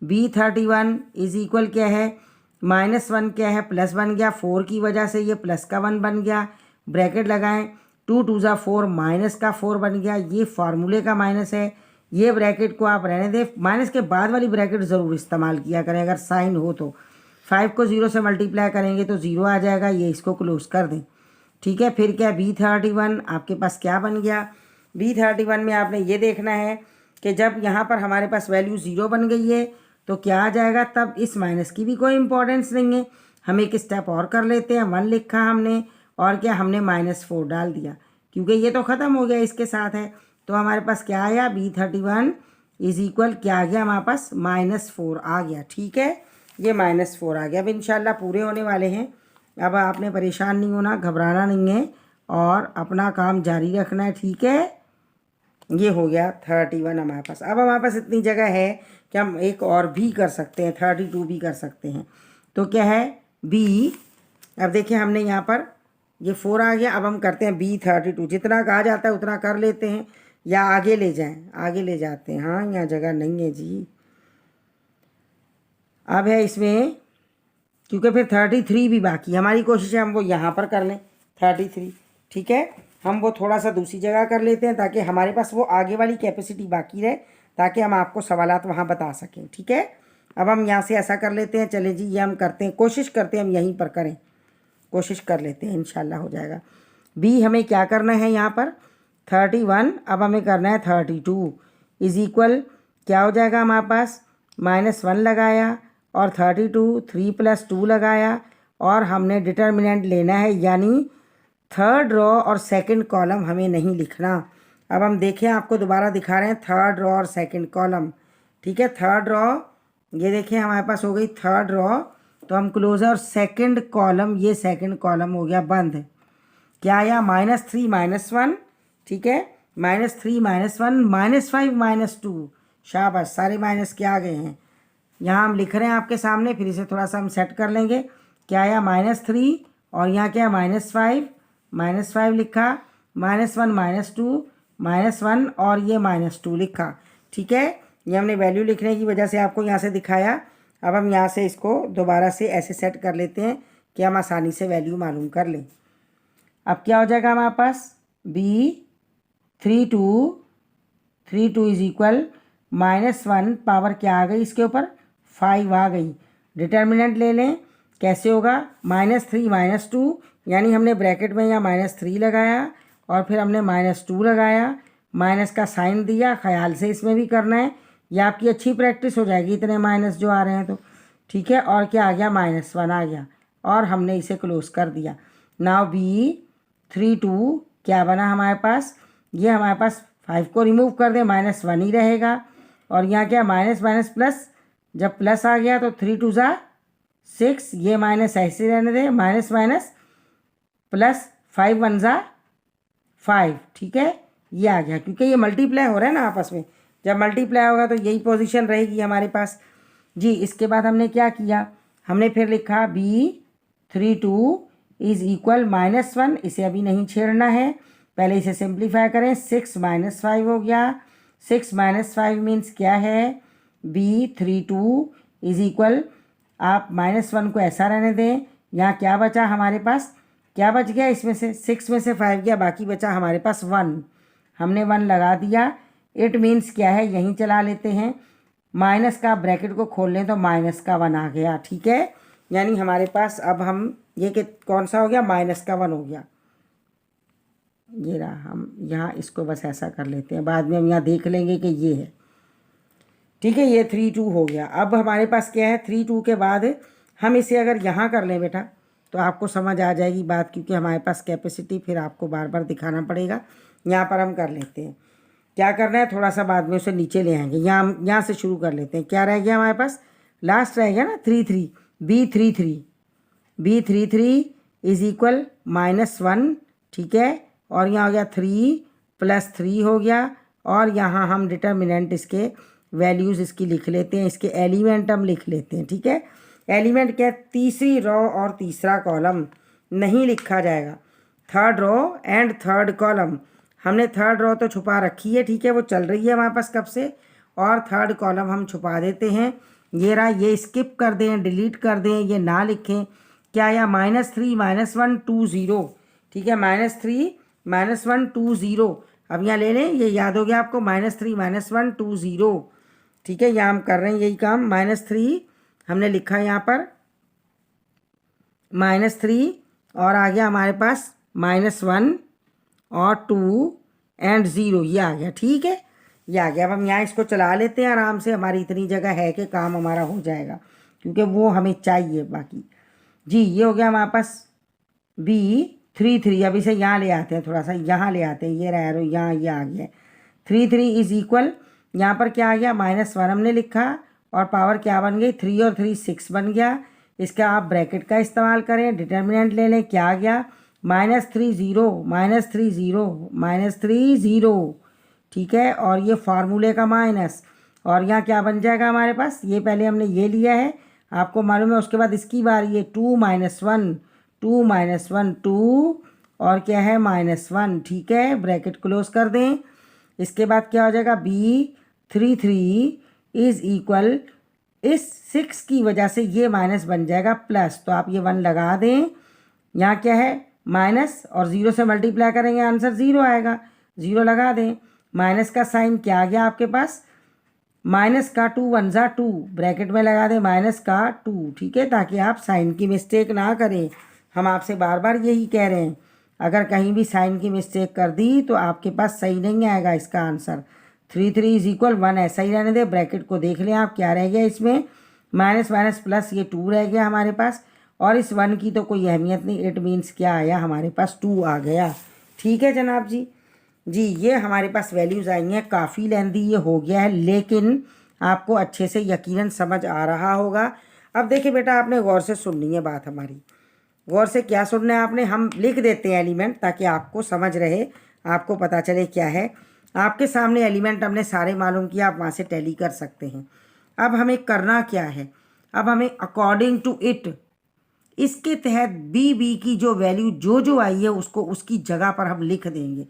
B31 इज़ इक्वल क्या है, -1 क्या है, प्लस बन गया, 4 की वजह से ये प्लस का 1 बन गया, ब्रैकेट लगाएं, 2 2 ज़ा 4, माइनस का 4 बन गया, ये फार्मूले का माइनस है, ये ब्रैकेट को आप रहने दें, माइनस के बाद वाली ब्रैकेट ज़रूर इस्तेमाल किया करें अगर साइन हो तो। 5 को 0 से मल्टीप्लाई करेंगे तो 0 आ जाएगा, ये इसको क्लोज कर दें। ठीक है। फिर क्या B31 आपके पास क्या बन गया, B31 में आपने ये देखना है कि जब यहाँ पर हमारे पास वैल्यू 0 बन गई है तो क्या आ जाएगा, तब इस माइनस की भी कोई इंपॉर्टेंस नहीं है। हम एक स्टेप और कर लेते हैं, 1 लिखा हमने और क्या हमने -4 डाल दिया, क्योंकि ये तो ख़त्म हो गया इसके साथ है। तो हमारे पास क्या आया, B31 इज इक्वल क्या आ गया हमारे पास, -4 आ गया। ठीक है, ये -4 आ गया। अब इंशाल्लाह पूरे होने वाले हैं। अब आपने परेशान नहीं होना, घबराना नहीं है और अपना काम जारी रखना है। ठीक है, ये हो गया 31 हमारे पास। अब हमारे पास इतनी जगह है कि हम एक और भी कर सकते हैं, 32 भी कर सकते हैं। तो क्या है B, अब देखिए हमने यहाँ पर ये 4 आ गया। अब हम करते हैं B32, जितना कहा जाता है उतना कर लेते हैं या आगे ले जाएं, आगे ले जाते हैं। हाँ, यहाँ जगह नहीं है जी। अब है इसमें, क्योंकि फिर 33 भी बाकी, हमारी कोशिश है हम वो यहाँ पर कर लें 33। ठीक है, हम वो थोड़ा सा दूसरी जगह कर लेते हैं ताकि हमारे पास वो आगे वाली कैपेसिटी बाकी रहे, ताकि हम आपको सवालात वहाँ बता सकें। ठीक है, अब हम यहाँ से ऐसा कर लेते हैं, चले जी ये हम करते हैं, कोशिश करते हैं हम यहीं पर करें, कोशिश कर लेते हैं, इंशाल्लाह हो जाएगा। B हमें क्या करना है यहाँ पर 31, अब हमें करना है 32 इज इक्वल क्या हो जाएगा हमारे पास, -1 लगाया और 32 3 + 2 लगाया और हमने डिटर्मिनेंट लेना है, यानी थर्ड रो और सेकंड कॉलम हमें नहीं लिखना। अब हम देखें, आपको दोबारा दिखा रहे हैं थर्ड रो और सेकंड कॉलम। ठीक है, थर्ड रो ये देखिए हमारे पास हो गई थर्ड रो, तो हम क्लोज है, और सेकंड कॉलम, ये सेकंड कॉलम हो गया बंद। क्या आया, -3 -1। ठीक है, -3 -1 -5 -2, शाबाश, सारे माइनस के आ गए हैं। यहाँ हम लिख रहे हैं आपके सामने, फिर इसे थोड़ा सा हम सेट कर लेंगे। क्या आया, -3 और यहाँ क्या -5 लिखा, -1 -2 -1 और ये -2 लिखा। ठीक है, ये हमने वैल्यू लिखने की वजह से आपको यहाँ से दिखाया। अब हम यहाँ से इसको दोबारा से ऐसे सेट कर लेते हैं कि हम आसानी से वैल्यू मालूम कर लें। अब क्या हो जाएगा हमारे पास, B32 इज इक्वल -1 पावर क्या आ गई इसके ऊपर, 5 आ गई। डिटर्मिनेंट ले लें, कैसे होगा, -3 -2, यानी हमने ब्रैकेट में यहाँ -3 लगाया और फिर हमने -2 लगाया, माइनस का साइन दिया। ख्याल से इसमें भी करना है, यह आपकी अच्छी प्रैक्टिस हो जाएगी, इतने माइनस जो आ रहे हैं तो। ठीक है, और क्या आ गया, -1 आ गया और हमने इसे क्लोज कर दिया। नाउ B32 क्या बना हमारे पास, ये हमारे पास 5 को रिमूव कर दें, -1 ही रहेगा और यहाँ क्या माइनस माइनस प्लस, जब प्लस आ गया तो 3 2 ज़ा 6, ये माइनस ऐसे रहने दें, माइनस माइनस प्लस 5 1 ज़ा 5। ठीक है, ये आ गया, क्योंकि ये मल्टीप्लाई हो रहा है ना आपस में, जब मल्टीप्लाई होगा तो यही पोजीशन रहेगी हमारे पास जी। इसके बाद हमने क्या किया, हमने फिर लिखा B32 इज इक्वल -1, इसे अभी नहीं छेड़ना है, पहले इसे सिंप्लीफाई करें। 6 -5 हो गया, 6 -5 मीन्स क्या है, B32 इज इक्वल, आप -1 को ऐसा रहने दें। यहाँ क्या बचा हमारे पास, क्या बच गया इसमें से, 6 में से 5 गया, बाकी बचा हमारे पास 1, हमने 1 लगा दिया। इट मीन्स क्या है, यहीं चला लेते हैं, माइनस का ब्रैकेट को खोल लें तो माइनस का 1 आ गया। ठीक है, यानी हमारे पास अब हम ये कि कौन सा हो गया, माइनस का 1 हो गया। ये रहा, हम यहाँ इसको बस ऐसा कर लेते हैं, बाद में हम यहाँ देख लेंगे कि ये है। ठीक है, ये 3 2 हो गया। अब हमारे पास क्या है, 3 2 के बाद हम इसे अगर यहाँ कर लें बेटा तो आपको समझ आ जाएगी बात, क्योंकि हमारे पास कैपेसिटी फिर आपको बार बार दिखाना पड़ेगा। यहाँ पर हम कर लेते हैं, क्या करना है, थोड़ा सा बाद में उसे नीचे ले आएंगे। यहाँ से शुरू कर लेते हैं। क्या रह गया हमारे पास, लास्ट रह गया ना 3 3, B33 इज इक्वल -1। ठीक है, और यहाँ हो गया 3 + 3 हो गया, और यहाँ हम डिटर्मिनेंट इसके वैल्यूज़ इसकी लिख लेते हैं, इसके एलिमेंट हम लिख लेते हैं। ठीक है, एलिमेंट क्या है, तीसरी रो और तीसरा कॉलम नहीं लिखा जाएगा, third row and third column. हमने थर्ड रो तो छुपा रखी है, ठीक है, वो चल रही है हमारे पास कब से, और थर्ड कॉलम हम छुपा देते हैं। ये रहा, ये स्किप कर दें, डिलीट कर दें, ये ना लिखें। क्या आया, -3 -1 2 0। ठीक है, -3 -1 2 0। अब यहाँ ले लें, ये याद हो गया आपको, -3 -1 2 0। ठीक है, यहाँ हम कर रहे हैं यही काम, -3 हमने लिखा यहाँ पर, -3 और आ गया हमारे पास -1 और 2 एंड 0 ये आ गया। ठीक है, ये आ गया। अब हम यहाँ इसको चला लेते हैं आराम से, हमारी इतनी जगह है कि काम हमारा हो जाएगा, क्योंकि वो हमें चाहिए। बाकी जी ये हो गया हमारे पास B33। अब इसे यहाँ ले आते हैं, थोड़ा सा यहाँ ले आते हैं, ये रहा एरो यहाँ, ये आ गया 33 इज इक्वल, यहाँ पर क्या आ गया -1 हमने लिखा और पावर क्या बन गई 3 और 3 6 बन गया। इसका आप ब्रैकेट का इस्तेमाल करें, डिटर्मिनेंट ले लें, क्या आ गया -3 0 -3 0 -3 0। ठीक है, और ये फार्मूले का माइनस, और यहाँ क्या बन जाएगा हमारे पास, ये पहले हमने ये लिया है आपको मालूम है। उसके बाद इसकी बारी है 2 -1 2 -1 2 और क्या है -1। ठीक है, ब्रैकेट क्लोज कर दें। इसके बाद क्या हो जाएगा B33 इज इक्वल, इस 6 की वजह से ये माइनस बन जाएगा प्लस, तो आप ये 1 लगा दें। यहाँ क्या है माइनस और 0 से मल्टीप्लाई करेंगे आंसर 0 आएगा, 0 लगा दें। माइनस का साइन क्या आ गया आपके पास, माइनस का 2 1 जा 2, ब्रैकेट में लगा दें माइनस का 2। ठीक है, ताकि आप साइन की मिस्टेक ना करें। हम आपसे बार बार यही कह रहे हैं, अगर कहीं भी साइन की मिस्टेक कर दी तो आपके पास सही नहीं आएगा इसका आंसर। 33 इज इक्वल 1 ऐसा ही रहने दे। ब्रैकेट को देख लें आप, क्या रह गया इसमें माइनस माइनस प्लस, ये 2 रह गया हमारे पास, और इस 1 की तो कोई अहमियत नहीं। इट मीन्स क्या आया हमारे पास 2 आ गया। ठीक है जनाब जी, जी ये हमारे पास वैल्यूज़ आई हैं। काफ़ी लेंदी ये हो गया है, लेकिन आपको अच्छे से यकीनन समझ आ रहा होगा। अब देखिए बेटा, आपने गौर से सुननी है बात हमारी। गौर से क्या सुनना है आपने, हम लिख देते हैं एलिमेंट ताकि आपको समझ रहे, आपको पता चले क्या है। आपके सामने एलिमेंट हमने सारे मालूम किया, आप वहाँ से टैली कर सकते हैं। अब हमें करना क्या है, अब हमें अकॉर्डिंग टू इट, इसके तहत बी की जो वैल्यू जो आई है उसको उसकी जगह पर हम लिख देंगे।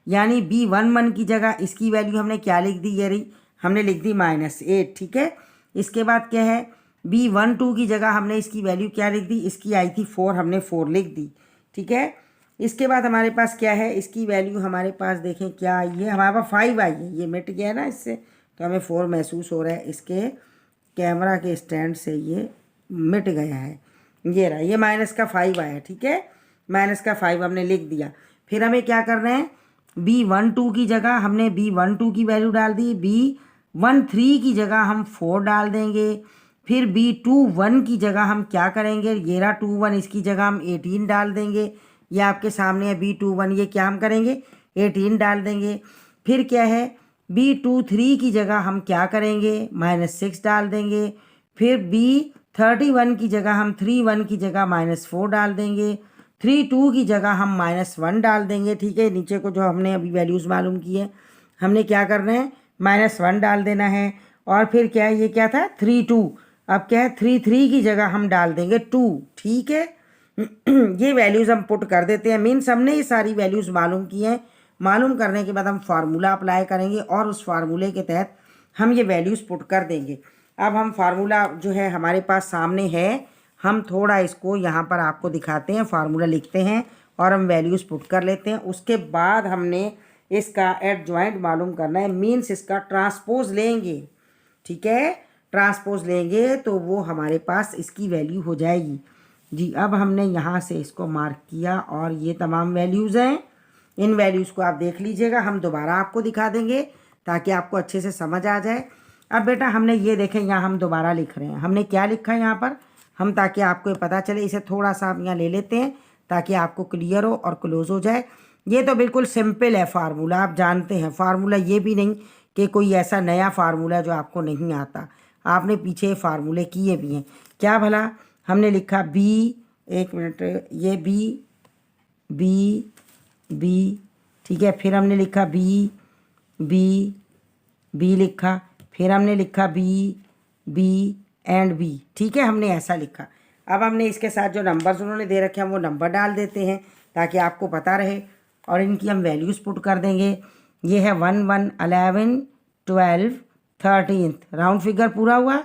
यानी B11 की जगह इसकी वैल्यू हमने क्या लिख दी, ये रही, हमने लिख दी -8। ठीक है, इसके बाद क्या है B12 की जगह हमने इसकी वैल्यू क्या लिख दी, इसकी आई थी 4, हमने 4 लिख दी। ठीक है, इसके बाद हमारे पास क्या है, इसकी वैल्यू हमारे पास देखें क्या आई है, हमारे पास 5 आई है। ये मिट गया ना इससे, तो हमें 4 महसूस हो रहा है। इसके कैमरा के स्टैंड से ये मिट गया है, ये रहा, ये -5 आया। ठीक है, -5 हमने लिख दिया। फिर हमें क्या करना है, B12 की जगह हमने B12 की वैल्यू डाल दी, B13 की जगह हम 4 डाल देंगे। फिर B21 की जगह हम क्या करेंगे, ये रहा 21, इसकी जगह हम 18 डाल देंगे। ये आपके सामने है B21, ये क्या हम करेंगे 18 डाल देंगे। फिर क्या है B23 की जगह हम क्या करेंगे -6 डाल देंगे। फिर B31 की जगह हम 31 की जगह -4 डाल देंगे। 32 की जगह हम -1 डाल देंगे। ठीक है, नीचे को जो हमने अभी वैल्यूज़ मालूम की है हमने क्या करना है -1 डाल देना है। और फिर क्या है, ये क्या था 32, अब क्या है 33 की जगह हम डाल देंगे 2। ठीक है, ये वैल्यूज़ हम पुट कर देते हैं। मीन्स हमने ये सारी वैल्यूज़ मालूम की हैं। मालूम करने के बाद हम फार्मूला अप्लाई करेंगे और उस फार्मूले के तहत हम ये वैल्यूज़ पुट कर देंगे। अब हम फार्मूला जो है हमारे पास सामने है, हम थोड़ा इसको यहाँ पर आपको दिखाते हैं, फार्मूला लिखते हैं और हम वैल्यूज़ पुट कर लेते हैं। उसके बाद हमने इसका एडजॉइंट मालूम करना है, मीन्स इसका ट्रांसपोज लेंगे। ठीक है, ट्रांसपोज लेंगे तो वो हमारे पास इसकी वैल्यू हो जाएगी। जी अब हमने यहाँ से इसको मार्क किया और ये तमाम वैल्यूज़ हैं। इन वैल्यूज़ को आप देख लीजिएगा, हम दोबारा आपको दिखा देंगे ताकि आपको अच्छे से समझ आ जाए। अब बेटा हमने ये देखें, यहाँ हम दोबारा लिख रहे हैं, हमने क्या लिखा है यहाँ पर हम, ताकि आपको ये पता चले। इसे थोड़ा सा हम यहाँ ले लेते हैं ताकि आपको क्लियर हो और क्लोज हो जाए। ये तो बिल्कुल सिंपल है फार्मूला, आप जानते हैं फार्मूला, ये भी नहीं कि कोई ऐसा नया फार्मूला जो आपको नहीं आता, आपने पीछे फार्मूले किए भी हैं। क्या भला हमने लिखा B, एक मिनट, ये B, ठीक है, फिर हमने लिखा B लिखा, फिर हमने लिखा B एंड B। ठीक है, हमने ऐसा लिखा। अब हमने इसके साथ जो नंबर्स उन्होंने दे रखे हैं वो नंबर डाल देते हैं ताकि आपको पता रहे, और इनकी हम वैल्यूज़ पुट कर देंगे। ये है 1 1 11 12 13, राउंड फिगर पूरा हुआ।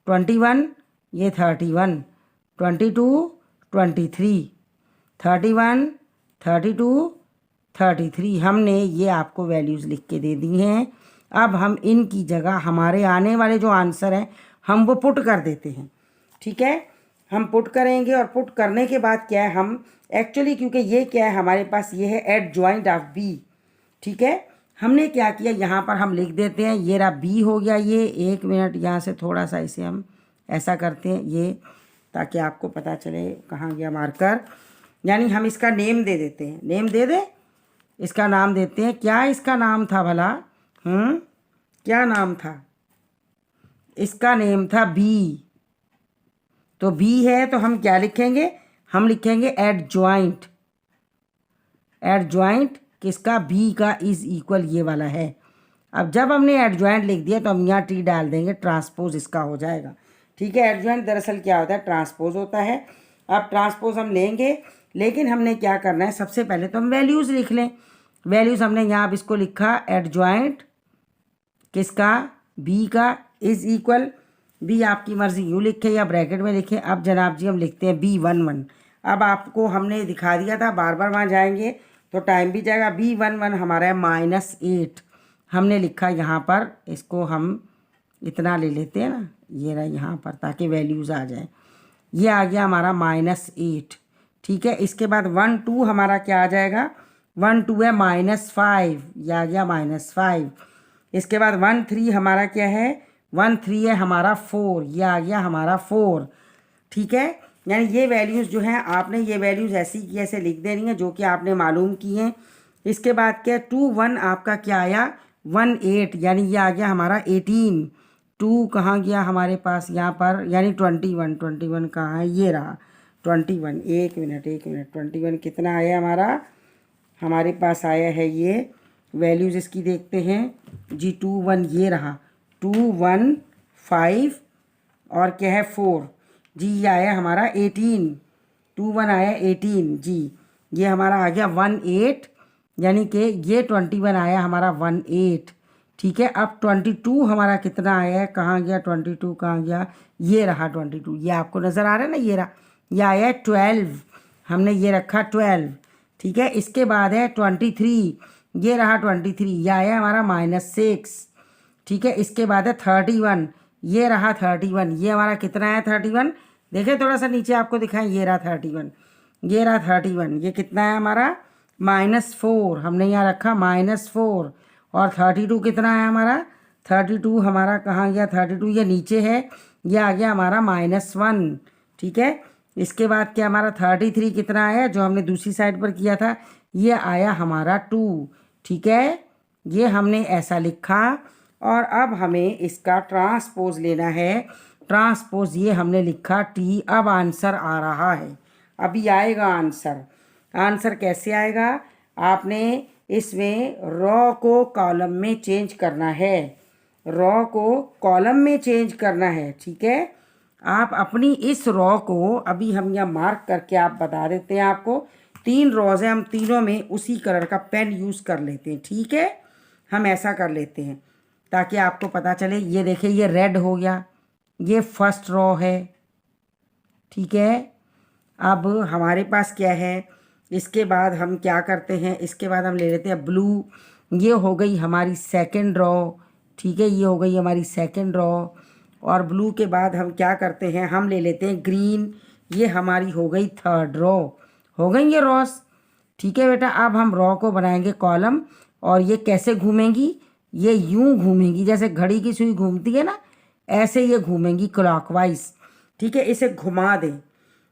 21, ये 31, 22 23, 31 32 33, हमने ये आपको वैल्यूज़ लिख के दे दी हैं। अब हम इनकी जगह हमारे आने वाले जो आंसर हैं हम वो पुट कर देते हैं। ठीक है, हम पुट करेंगे और पुट करने के बाद क्या है, हम एक्चुअली क्योंकि ये क्या है हमारे पास, ये है एडजॉइंट ऑफ बी। ठीक है, हमने क्या किया, यहाँ पर हम लिख देते हैं, ये रहा बी हो गया ये। 1 मिनट, यहाँ से थोड़ा सा इसे हम ऐसा करते हैं ये, ताकि आपको पता चले कहाँ गया मार्कर। यानी हम इसका नेम दे देते हैं, नेम दे दे, इसका नाम देते हैं। क्या इसका नाम था भला? क्या नाम था इसका? नेम था बी। तो बी है तो हम क्या लिखेंगे, हम लिखेंगे एडजॉइंट। एडजॉइंट किसका? बी का इज इक्वल ये वाला है। अब जब हमने एडजॉइंट लिख दिया तो हम यहाँ टी डाल देंगे, ट्रांसपोज इसका हो जाएगा। ठीक है, एडजॉइंट दरअसल क्या होता है, ट्रांसपोज होता है। अब ट्रांसपोज हम लेंगे, लेकिन हमने क्या करना है, सबसे पहले तो हम वैल्यूज़ लिख लें। वैल्यूज़ हमने यहाँ अब इसको लिखा, एडजॉइंट किसका? बी का इज इक्वल, बी आपकी मर्ज़ी यूँ लिखे या ब्रैकेट में लिखें। अब जनाब जी हम लिखते हैं B11। अब आपको हमने दिखा दिया था, बार बार वहाँ जाएंगे तो टाइम भी जाएगा। B11 हमारा है -8, हमने लिखा यहाँ पर, इसको हम इतना ले लेते हैं ना, ये रहा यहाँ पर, ताकि वैल्यूज़ आ जाए। ये आ गया हमारा -8। ठीक है, इसके बाद 1 2 हमारा क्या आ जाएगा, 1 2 है -5, यह आ गया -5। इसके बाद 1 3 हमारा क्या है, 1 3 है हमारा 4, यह आ गया हमारा 4। ठीक है, यानी ये वैल्यूज़ जो हैं आपने ये वैल्यूज़ ऐसी की ऐसे लिख देनी है जो कि आपने मालूम की हैं। इसके बाद क्या, 2 1 आपका क्या आया, 1 8, यानी ये आ गया हमारा 18। 2 कहाँ गया हमारे पास यहाँ पर, यानी 21। 21 कहाँ है, ये रहा 21। 1 मिनट 21 कितना आया हमारे पास आया है ये वैल्यूज़, इसकी देखते हैं जी। 2 1 ये रहा, 2 1 5 और क्या है 4 जी। ये आया हमारा 18। 2 1 आया 18 जी। ये हमारा आ गया 1 8, यानी कि ये 21 आया हमारा 1 8। ठीक है, अब 22 हमारा कितना आया है, कहाँ गया 22, कहाँ गया, ये रहा 22। ये आपको नज़र आ रहा है ना, ये रहा, ये आया है 12, हमने ये रखा 12। ठीक है, इसके बाद है 23, ये रहा 23, ये आया हमारा -6। ठीक है, इसके बाद है 31, ये रहा 31, ये हमारा कितना है 31, देखें थोड़ा सा नीचे आपको दिखाएं, ये रहा 31, ये रहा 31, ये कितना है हमारा -4, हमने यहाँ रखा -4। और 32 कितना है हमारा, 32 हमारा कहाँ गया, 32 ये नीचे है, ये आ गया हमारा -1। ठीक है, इसके बाद क्या हमारा 33 कितना आया, जो हमने दूसरी साइड पर किया था, ये आया हमारा 2। ठीक है, ये हमने ऐसा लिखा। और अब हमें इसका ट्रांसपोज लेना है। ट्रांसपोज ये हमने लिखा टी। अब आंसर आ रहा है, अभी आएगा आंसर। आंसर कैसे आएगा, आपने इसमें रॉ को कॉलम में चेंज करना है, रॉ को कॉलम में चेंज करना है। ठीक है, आप अपनी इस रॉ को अभी हम यहाँ मार्क करके आप बता देते हैं आपको। 3 रॉज हैं, हम तीनों में उसी कलर का पेन यूज़ कर लेते हैं। ठीक है, हम ऐसा कर लेते हैं ताकि आपको पता चले। ये देखिए, ये रेड हो गया, ये फर्स्ट रॉ है। ठीक है, अब हमारे पास क्या है, इसके बाद हम क्या करते हैं, इसके बाद हम ले लेते हैं ब्लू, ये हो गई हमारी सेकंड रॉ। ठीक है, ये हो गई हमारी सेकंड रॉ। और ब्लू के बाद हम क्या करते हैं, हम ले लेते हैं ग्रीन, ये हमारी हो गई थर्ड रॉ। हो गई ये रॉस। ठीक है बेटा, अब हम रॉ को बनाएंगे कॉलम, और ये कैसे घूमेंगी, ये यूं घूमेंगी जैसे घड़ी की सुई घूमती है ना, ऐसे ये घूमेंगी क्लॉकवाइज। ठीक है, इसे घुमा दें।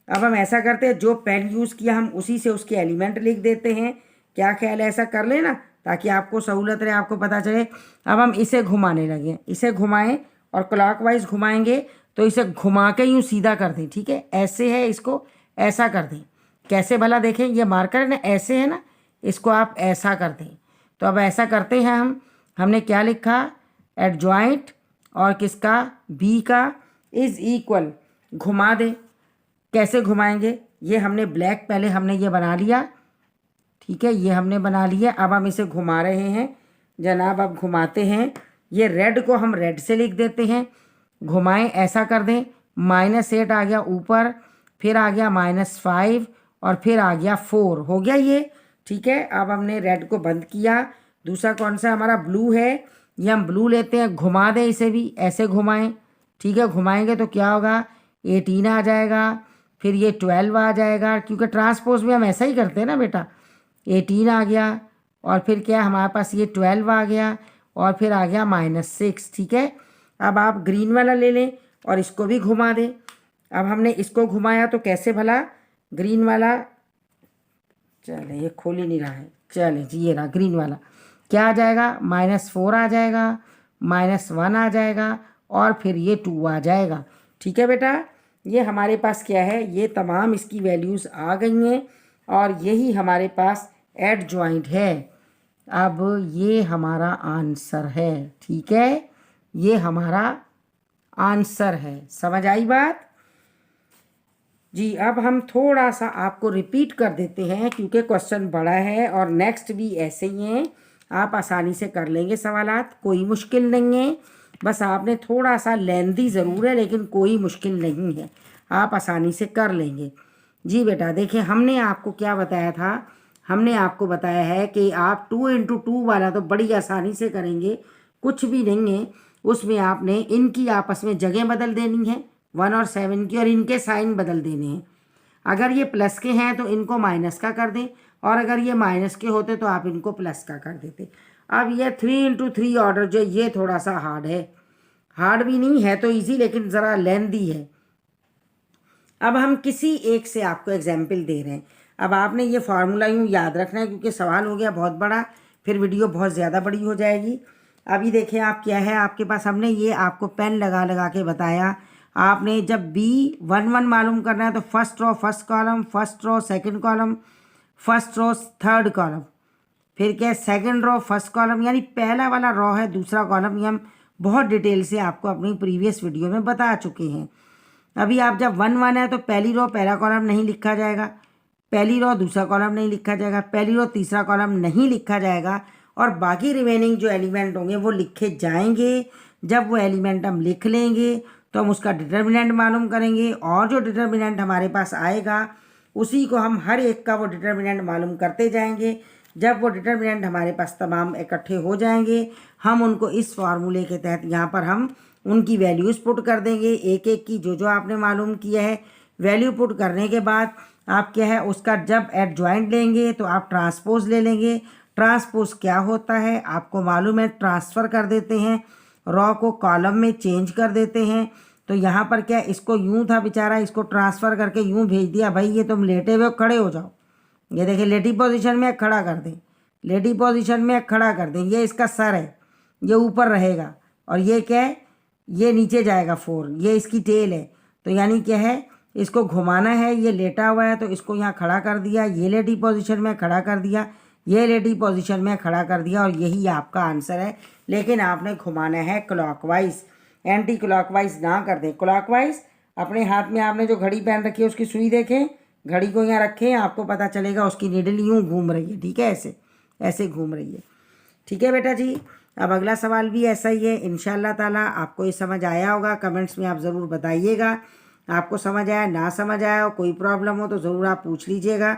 अब हम ऐसा करते हैं, जो पेन यूज़ किया हम उसी से उसके एलिमेंट लिख देते हैं। क्या ख्याल है, ऐसा कर लेना ताकि आपको सहूलत रहे, आपको पता चले। अब हम इसे घुमाने लगे, इसे घुमाएं और क्लॉकवाइज घुमाएंगे तो इसे घुमा के यूँ सीधा कर दें। ठीक है, ऐसे है, इसको ऐसा कर दें। कैसे भला, देखें ये मार्कर है ना, ऐसे है ना, इसको आप ऐसा कर दें। तो अब ऐसा करते हैं हमने क्या लिखा, एडजॉइंट और किसका, बी का इज इक्वल, घुमा दें। कैसे घुमाएंगे, ये हमने ब्लैक पहले हमने ये बना लिया। ठीक है, ये हमने बना लिया। अब हम इसे घुमा रहे हैं जनाब, अब घुमाते हैं। ये रेड को हम रेड से लिख देते हैं, घुमाएं ऐसा कर दें। -8 आ गया ऊपर, फिर आ गया -5 और फिर आ गया 4, हो गया ये। ठीक है, अब हमने रेड को बंद किया। दूसरा कौन सा हमारा, ब्लू है, ये हम ब्लू लेते हैं, घुमा दें इसे भी, ऐसे घुमाएं। ठीक है, घुमाएंगे तो क्या होगा, 18 आ जाएगा। फिर ये 12 आ जाएगा, क्योंकि ट्रांसपोज में हम ऐसा ही करते हैं ना बेटा। 18 आ गया, और फिर क्या हमारे पास ये 12 आ गया, और फिर आ गया -6। ठीक है, अब आप ग्रीन वाला ले लें और इसको भी घुमा दें। अब हमने इसको घुमाया तो कैसे भला, ग्रीन वाला, चले ये खोल ही नहीं रहा है, चले जी ये रहा ग्रीन वाला, क्या आ जाएगा, -4 आ जाएगा, -1 आ जाएगा, और फिर ये 2 आ जाएगा। ठीक है बेटा, ये हमारे पास क्या है, ये तमाम इसकी वैल्यूज़ आ गई हैं, और यही हमारे पास एडजॉइंट है। अब ये हमारा आंसर है। ठीक है, ये हमारा आंसर है। समझ आई बात जी। अब हम थोड़ा सा आपको रिपीट कर देते हैं, क्योंकि क्वेश्चन बड़ा है और नेक्स्ट भी ऐसे ही हैं। आप आसानी से कर लेंगे सवालात, कोई मुश्किल नहीं है। बस आपने थोड़ा सा लेंदी ज़रूर है, लेकिन कोई मुश्किल नहीं है, आप आसानी से कर लेंगे जी। बेटा देखिए, हमने आपको क्या बताया था, हमने आपको बताया है कि आप 2 × 2 वाला तो बड़ी आसानी से करेंगे, कुछ भी नहीं है उसमें। आपने इनकी आपस में जगह बदल देनी है, 1 और 7 की, और इनके साइन बदल देने हैं। अगर ये प्लस के हैं तो इनको माइनस का कर दें, और अगर ये माइनस के होते तो आप इनको प्लस का कर देते। अब ये 3 × 3 ऑर्डर जो ये थोड़ा सा हार्ड है, हार्ड भी नहीं है तो इजी, लेकिन ज़रा लेंदी है। अब हम किसी एक से आपको एग्जाम्पल दे रहे हैं। अब आपने ये फार्मूला यूँ याद रखना है, क्योंकि सवाल हो गया बहुत बड़ा, फिर वीडियो बहुत ज़्यादा बड़ी हो जाएगी। अभी देखिए आप क्या है आपके पास, हमने ये आपको पेन लगा लगा के बताया। आपने जब B11 मालूम करना है तो first row first column, first row second column, first row third column, फिर क्या सेकंड रो फर्स्ट कॉलम, यानी पहला वाला रो है दूसरा कॉलम। ये हम बहुत डिटेल से आपको अपनी प्रीवियस वीडियो में बता चुके हैं। अभी आप जब 1 1 है तो पहली रो पहला कॉलम नहीं लिखा जाएगा, पहली रो दूसरा कॉलम नहीं लिखा जाएगा, पहली रो तीसरा कॉलम नहीं लिखा जाएगा, और बाकी रिमेनिंग जो एलिमेंट होंगे वो लिखे जाएंगे। जब वो एलिमेंट हम लिख लेंगे तो हम उसका डिटर्मिनेंट मालूम करेंगे, और जो डिटर्मिनेंट हमारे पास आएगा उसी को हम हर एक का वो डिटर्मिनेंट मालूम करते जाएंगे। जब वो डिटर्मिनेंट हमारे पास तमाम इकट्ठे हो जाएंगे, हम उनको इस फार्मूले के तहत यहाँ पर हम उनकी वैल्यूज़ पुट कर देंगे, एक एक की जो जो आपने मालूम किया है। वैल्यू पुट करने के बाद आप क्या है उसका जब एडजॉइंट लेंगे तो आप ट्रांसपोज ले लेंगे। ट्रांसपोज क्या होता है आपको मालूम है, ट्रांसफ़र कर देते हैं, रॉ को कॉलम में चेंज कर देते हैं। तो यहाँ पर क्या, इसको यूँ था बेचारा, इसको ट्रांसफ़र करके यूँ भेज दिया, भाई ये तुम लेटे हुए खड़े हो जाओ। ये देखिए लेटी पोजीशन में खड़ा कर दें, लेटी पोजीशन में खड़ा कर दें। ये इसका सर है, ये ऊपर रहेगा, और ये क्या है, ये नीचे जाएगा 4, ये इसकी टेल है। तो यानी क्या है, इसको घुमाना है, ये लेटा हुआ है तो इसको यहाँ खड़ा कर दिया, ये लेटी पोजीशन में खड़ा कर दिया, ये लेटी पोजीशन में खड़ा कर दिया, और यही आपका आंसर है। लेकिन आपने घुमाना है क्लॉकवाइज, एंटी क्लॉकवाइज ना कर दें, क्लॉकवाइज। अपने हाथ में आपने जो घड़ी पहन रखी है उसकी सुई देखें, घड़ी को यहाँ रखें, आपको पता चलेगा उसकी नीडल यूँ घूम रही है। ठीक है, ऐसे ऐसे घूम रही है। ठीक है बेटा जी। अब अगला सवाल भी ऐसा ही है, इंशाल्लाह ताला आपको ये समझ आया होगा। कमेंट्स में आप ज़रूर बताइएगा आपको समझ आया, ना समझ आया हो, कोई प्रॉब्लम हो तो ज़रूर आप पूछ लीजिएगा।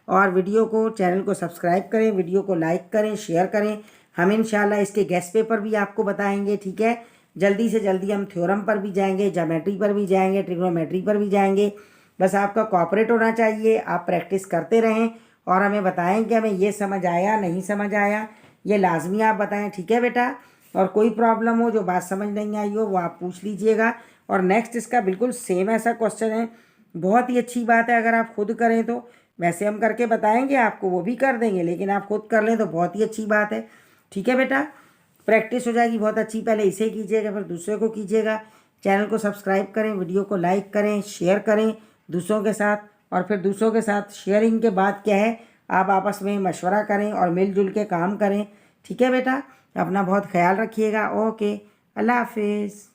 और वीडियो को, चैनल को सब्सक्राइब करें, वीडियो को लाइक करें, शेयर करें। हम इंशाल्लाह इसके गेस्ट पेपर भी आपको बताएंगे। ठीक है, जल्दी से जल्दी हम थ्योरम पर भी जाएंगे, ज्योमेट्री पर भी जाएंगे, ट्रिग्नोमेट्री पर भी जाएंगे। बस आपका कॉपरेट होना चाहिए, आप प्रैक्टिस करते रहें और हमें बताएं कि हमें ये समझ आया नहीं समझ आया, ये लाजमी आप बताएं। ठीक है बेटा, और कोई प्रॉब्लम हो, जो बात समझ नहीं आई हो, वो आप पूछ लीजिएगा। और नेक्स्ट इसका बिल्कुल सेम ऐसा क्वेश्चन है। बहुत ही अच्छी बात है अगर आप खुद करें तो, वैसे हम करके बताएंगे आपको, वो भी कर देंगे, लेकिन आप खुद कर लें तो बहुत ही अच्छी बात है। ठीक है बेटा, प्रैक्टिस हो जाएगी बहुत अच्छी। पहले इसे कीजिएगा, फिर दूसरे को कीजिएगा। चैनल को सब्सक्राइब करें, वीडियो को लाइक करें, शेयर करें दूसरों के साथ, और फिर दूसरों के साथ शेयरिंग के बाद क्या है, आप आपस में मशवरा करें और मिलजुल के काम करें। ठीक है बेटा, अपना बहुत ख्याल रखिएगा। ओके, अल्लाह हाफिज़।